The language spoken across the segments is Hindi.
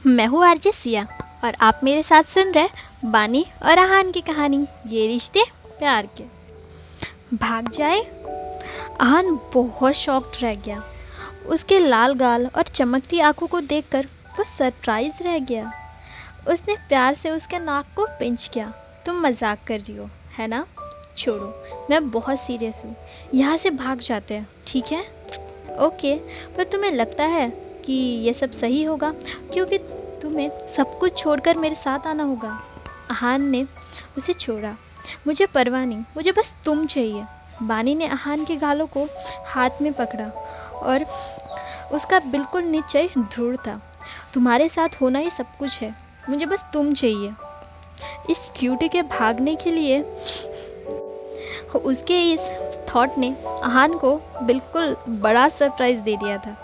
मैं हूँ आरजे सिया और आप मेरे साथ सुन रहे बानी और आहान की कहानी, ये रिश्ते प्यार के। भाग जाए। आहान बहुत शॉक्ड रह गया। उसके लाल गाल और चमकती आंखों को देखकर वो सरप्राइज रह गया। उसने प्यार से उसके नाक को पिंच किया। तुम मजाक कर रही हो, है ना? छोड़ो, मैं बहुत सीरियस हूँ। यहाँ से भाग जाते हैं, ठीक है? ओके, पर तुम्हें लगता है कि ये सब सही होगा, क्योंकि तुम्हें सब कुछ छोड़कर मेरे साथ आना होगा। आहान ने उसे छोड़ा। मुझे परवाह नहीं, मुझे बस तुम चाहिए। बानी ने आहान के गालों को हाथ में पकड़ा और उसका बिल्कुल निश्चय दृढ़ था। तुम्हारे साथ होना ही सब कुछ है, मुझे बस तुम चाहिए। इस क्यूटी के भागने के लिए उसके इस थॉट ने आहान को बिल्कुल बड़ा सरप्राइज़ दे दिया था।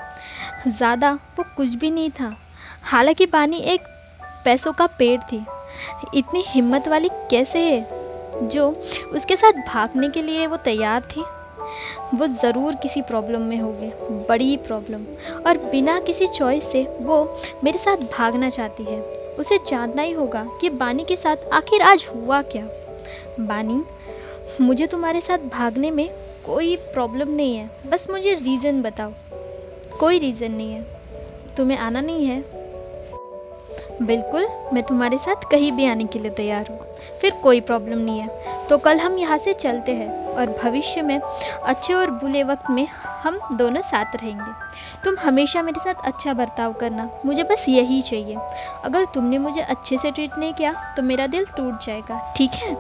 ज़्यादा वो कुछ भी नहीं था। हालांकि बानी एक पैसों का पेड़ थी। इतनी हिम्मत वाली कैसे है जो उसके साथ भागने के लिए वो तैयार थी? वो ज़रूर किसी प्रॉब्लम में होगी, बड़ी प्रॉब्लम, और बिना किसी चॉइस से वो मेरे साथ भागना चाहती है। उसे जानना ही होगा कि बानी के साथ आखिर आज हुआ क्या। बानी, मुझे तुम्हारे साथ भागने में कोई प्रॉब्लम नहीं है, बस मुझे रीज़न बताओ। कोई रीज़न नहीं है। तुम्हें आना नहीं है? बिल्कुल, मैं तुम्हारे साथ कहीं भी आने के लिए तैयार हूँ। फिर कोई प्रॉब्लम नहीं है, तो कल हम यहाँ से चलते हैं और भविष्य में अच्छे और बुरे वक्त में हम दोनों साथ रहेंगे। तुम हमेशा मेरे साथ अच्छा बर्ताव करना, मुझे बस यही चाहिए। अगर तुमने मुझे अच्छे से ट्रीट नहीं किया तो मेरा दिल टूट जाएगा, ठीक है?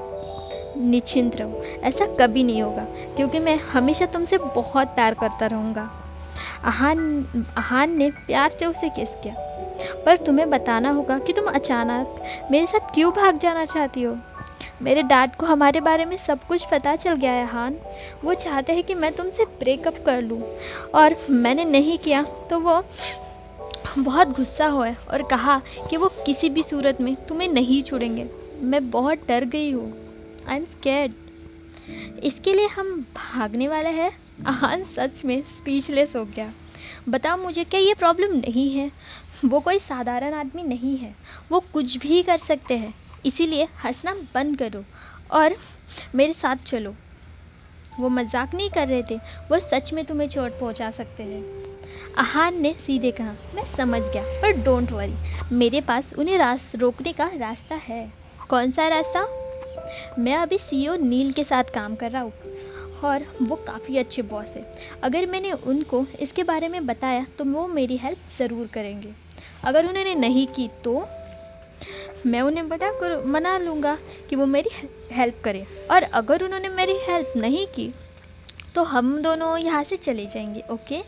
निश्चिंत रहो, ऐसा कभी नहीं होगा, क्योंकि मैं हमेशा तुमसे बहुत प्यार करता रहूँगा। आहान ने प्यार से उसे किस किया। पर तुम्हें बताना होगा कि तुम अचानक मेरे साथ क्यों भाग जाना चाहती हो। मेरे डैड को हमारे बारे में सब कुछ पता चल गया है आहान। वो चाहते हैं कि मैं तुमसे ब्रेकअप कर लूँ, और मैंने नहीं किया तो वो बहुत गुस्सा हुए और कहा कि वो किसी भी सूरत में तुम्हें नहीं छोड़ेंगे। मैं बहुत डर गई हूँ। I am scared. इसके लिए हम भागने वाले हैं? आहान सच में स्पीचलेस हो गया। बताओ मुझे, क्या ये प्रॉब्लम नहीं है? वो कोई साधारण आदमी नहीं है, वो कुछ भी कर सकते हैं। इसीलिए हंसना बंद करो और मेरे साथ चलो। वो मजाक नहीं कर रहे थे, वो सच में तुम्हें चोट पहुंचा सकते हैं। आहान ने सीधे कहा, मैं समझ गया, पर डोंट वरी, मेरे पास उन्हें रोकने का रास्ता है। कौन सा रास्ता? मैं अभी सीईओ नील के साथ काम कर रहा हूँ और वो काफ़ी अच्छे बॉस है। अगर मैंने उनको इसके बारे में बताया तो वो मेरी हेल्प ज़रूर करेंगे। अगर उन्होंने नहीं की तो मैं उन्हें मना लूँगा कि वो मेरी हेल्प करें, और अगर उन्होंने मेरी हेल्प नहीं की तो हम दोनों यहाँ से चले जाएंगे, ओके?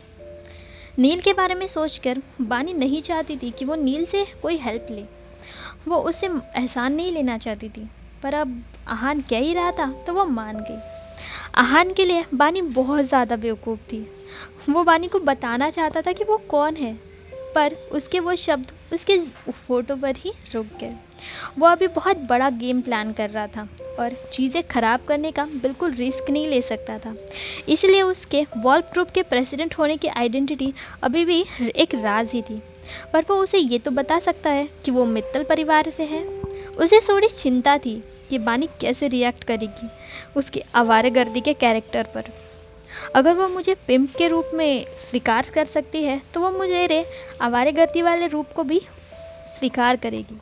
नील के बारे में सोचकर बानी नहीं चाहती थी कि वो नील से कोई हेल्प ले। वो उससे एहसान नहीं लेना चाहती थी, पर अब आहान कह ही रहा था तो वो मान गई। आहान के लिए बानी बहुत ज़्यादा बेवकूफ़ थी। वो बानी को बताना चाहता था कि वो कौन है, पर उसके वो शब्द उसके फ़ोटो पर ही रुक गए। वो अभी बहुत बड़ा गेम प्लान कर रहा था और चीज़ें ख़राब करने का बिल्कुल रिस्क नहीं ले सकता था। इसलिए उसके वॉल्फ ग्रुप के प्रेसिडेंट होने की आइडेंटिटी अभी भी एक राज ही थी। पर वो उसे ये तो बता सकता है कि वो मित्तल परिवार से है। उसे थोड़ी चिंता थी कि बानी कैसे रिएक्ट करेगी उसकी आवारागर्दी के कैरेक्टर पर। अगर वो मुझे पिम्प के रूप में स्वीकार कर सकती है तो वो मुझे आवारागर्दी वाले रूप को भी स्वीकार करेगी।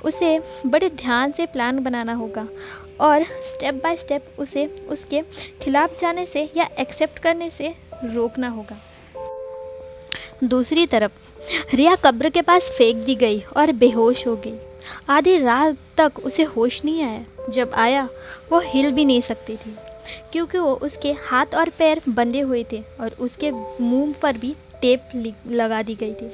उसे बड़े ध्यान से प्लान बनाना होगा और स्टेप बाय स्टेप उसे उसके खिलाफ जाने से या एक्सेप्ट करने से रोकना होगा। दूसरी तरफ रिया कब्र के पास फेंक दी गई और बेहोश हो गई। आधी रात तक उसे होश नहीं आया। जब आया वो हिल भी नहीं सकती थी, क्योंकि वो उसके हाथ और पैर बंधे हुए थे और उसके मुंह पर भी टेप लगा दी गई थी।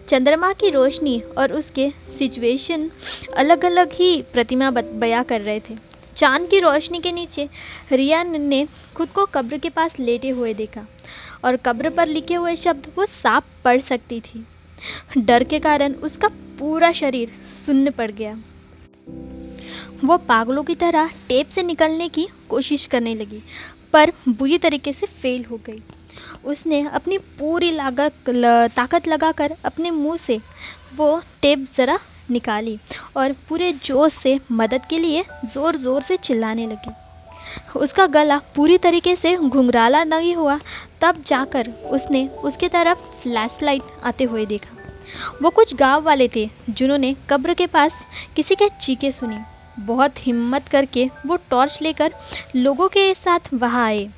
चंद्रमा की रोशनी और उसके सिचुएशन अलग अलग ही प्रतिमा बयां कर रहे थे। चांद की रोशनी के नीचे रिया ने खुद को कब्र के पास लेटे हुए देखा और कब्र पर लिखे हुए शब्द वो साफ पढ़ सकती थी। डर के कारण उसका पूरा शरीर सुन्न पड़ गया। वो पागलों की तरह टेप से निकलने की कोशिश करने लगी, पर बुरी तरीके से फेल हो गई। उसने अपनी पूरी ताकत लगाकर अपने मुंह से वो टेप ज़रा निकाली और पूरे जोश से मदद के लिए ज़ोर ज़ोर से चिल्लाने लगी। उसका गला पूरी तरीके से घुंघराला नहीं हुआ, तब जाकर उसने उसकी तरफ फ्लैशलाइट आते हुए देखा। वो कुछ गांव वाले थे जिन्होंने कब्र के पास किसी के चीखें सुनी। बहुत हिम्मत करके वो टॉर्च लेकर लोगों के साथ वहाँ आए।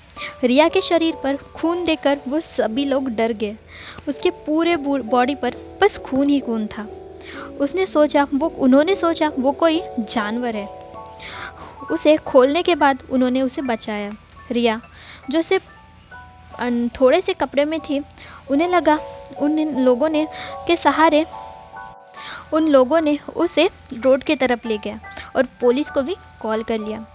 रिया के शरीर पर खून देखकर वो सभी लोग डर गए। उसके पूरे बॉडी पर बस खून ही खून था। उन्होंने सोचा वो कोई जानवर है। उसे खोलने के बाद उन्होंने उसे बचाया। रिया जो सिर्फ थोड़े से कपड़े में थी, उन्हें लगा उन लोगों ने उसे रोड की तरफ ले गया और पुलिस को भी कॉल कर लिया।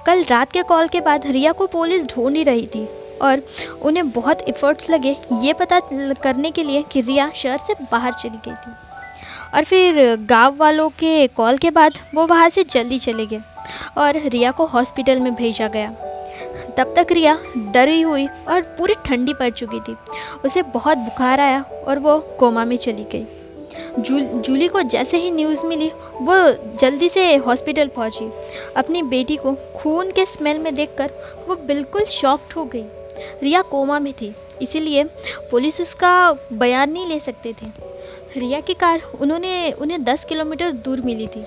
कल रात के कॉल के बाद रिया को पुलिस ढूंढ ही रही थी और उन्हें बहुत एफर्ट्स लगे ये पता करने के लिए कि रिया शहर से बाहर चली गई थी। और फिर गांव वालों के कॉल के बाद वो वहाँ से जल्दी चले गए और रिया को हॉस्पिटल में भेजा गया। तब तक रिया डरी हुई और पूरी ठंडी पड़ चुकी थी। उसे बहुत बुखार आया और वो कोमा में चली गई। जूली को जैसे ही न्यूज़ मिली वो जल्दी से हॉस्पिटल पहुंची। अपनी बेटी को खून के स्मेल में देखकर वो बिल्कुल शॉक्ड हो गई। रिया कोमा में थी, इसीलिए पुलिस उसका बयान नहीं ले सकते थे। रिया की कार उन्हें 10 किलोमीटर दूर मिली थी।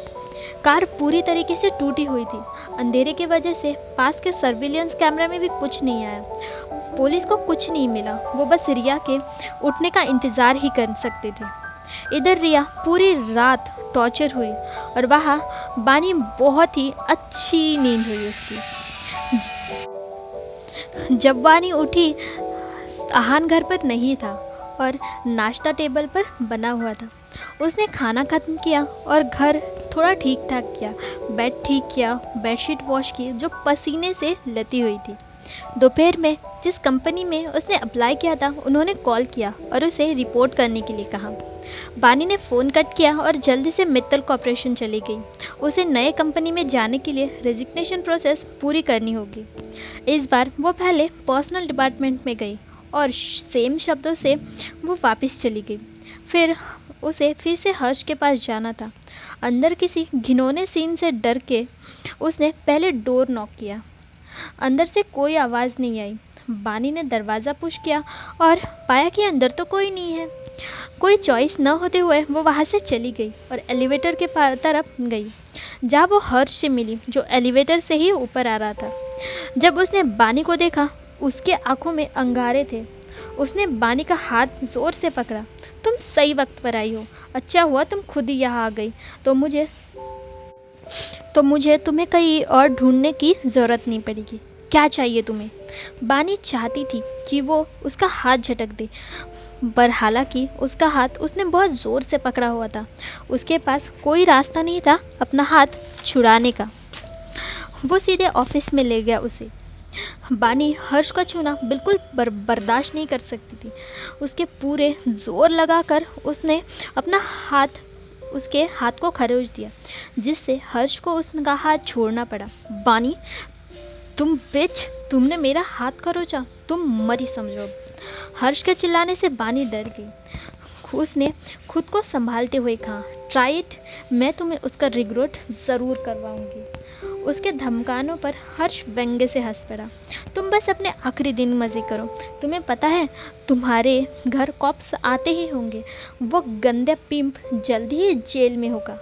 कार पूरी तरीके से टूटी हुई थी। अंधेरे की वजह से पास के सर्विलेंस कैमरा में भी कुछ नहीं आया। पुलिस को कुछ नहीं मिला, वो बस रिया के उठने का इंतज़ार ही कर सकते थे। इधर रिया पूरी रात टॉर्चर हुई और वहाँ बानी बहुत ही अच्छी नींद हुई उसकी। जब बानी उठी, आहान घर पर नहीं था और नाश्ता टेबल पर बना हुआ था। उसने खाना खत्म किया और घर थोड़ा ठीक ठाक किया, बेड ठीक किया, बेडशीट वॉश की जो पसीने से लती हुई थी। दोपहर में जिस कंपनी में उसने अप्लाई किया था, उन्होंने कॉल किया और उसे रिपोर्ट करने के लिए कहा। बानी ने फ़ोन कट किया और जल्दी से मित्तल कॉर्पोरेशन चली गई। उसे नए कंपनी में जाने के लिए रेजिग्नेशन प्रोसेस पूरी करनी होगी। इस बार वो पहले पर्सनल डिपार्टमेंट में गई और सेम शब्दों से वो वापस चली गई। उसे फिर से हर्ष के पास जाना था। अंदर किसी घिनौने सीन से डर के उसने पहले डोर नॉक किया। अंदर से कोई आवाज़ नहीं आई। बानी ने दरवाज़ा पुश किया और पाया कि अंदर तो कोई नहीं है। कोई चॉइस न होते हुए वो वहाँ से चली गई और एलिवेटर के तरफ गई, जहाँ वो हर्ष से मिली जो एलिवेटर से ही ऊपर आ रहा था। जब उसने बानी को देखा, उसके आंखों में अंगारे थे। उसने बानी का हाथ ज़ोर से पकड़ा। तुम सही वक्त पर आई हो। अच्छा हुआ तुम खुद ही यहाँ आ गई, तो मुझे तुम्हें कहीं और ढूंढने की ज़रूरत नहीं पड़ेगी। क्या चाहिए तुम्हें? बानी चाहती थी कि वो उसका हाथ झटक दे, पर हालांकि उसका हाथ उसने बहुत ज़ोर से पकड़ा हुआ था। उसके पास कोई रास्ता नहीं था अपना हाथ छुड़ाने का। वो सीधे ऑफिस में ले गया उसे। बानी हर्ष का छूना बिल्कुल बर्दाश्त नहीं कर सकती थी। उसके पूरे जोर लगाकर उसने उसके हाथ को खरोच दिया, जिससे हर्ष को उसका हाथ छोड़ना पड़ा। बानी, तुम बिच, तुमने मेरा हाथ खरोचा, तुम मरी समझो। हर्ष के चिल्लाने से बानी डर गई। उसने खुद को संभालते हुए कहा, ट्राई इट, मैं तुम्हें उसका रिग्रेट ज़रूर करवाऊंगी। उसके धमकानों पर हर्ष व्यंग्य से हंस पड़ा। तुम बस अपने आखिरी दिन मज़े करो। तुम्हें पता है तुम्हारे घर कॉप्स आते ही होंगे। वो गंदे पिंप जल्दी ही जेल में होगा।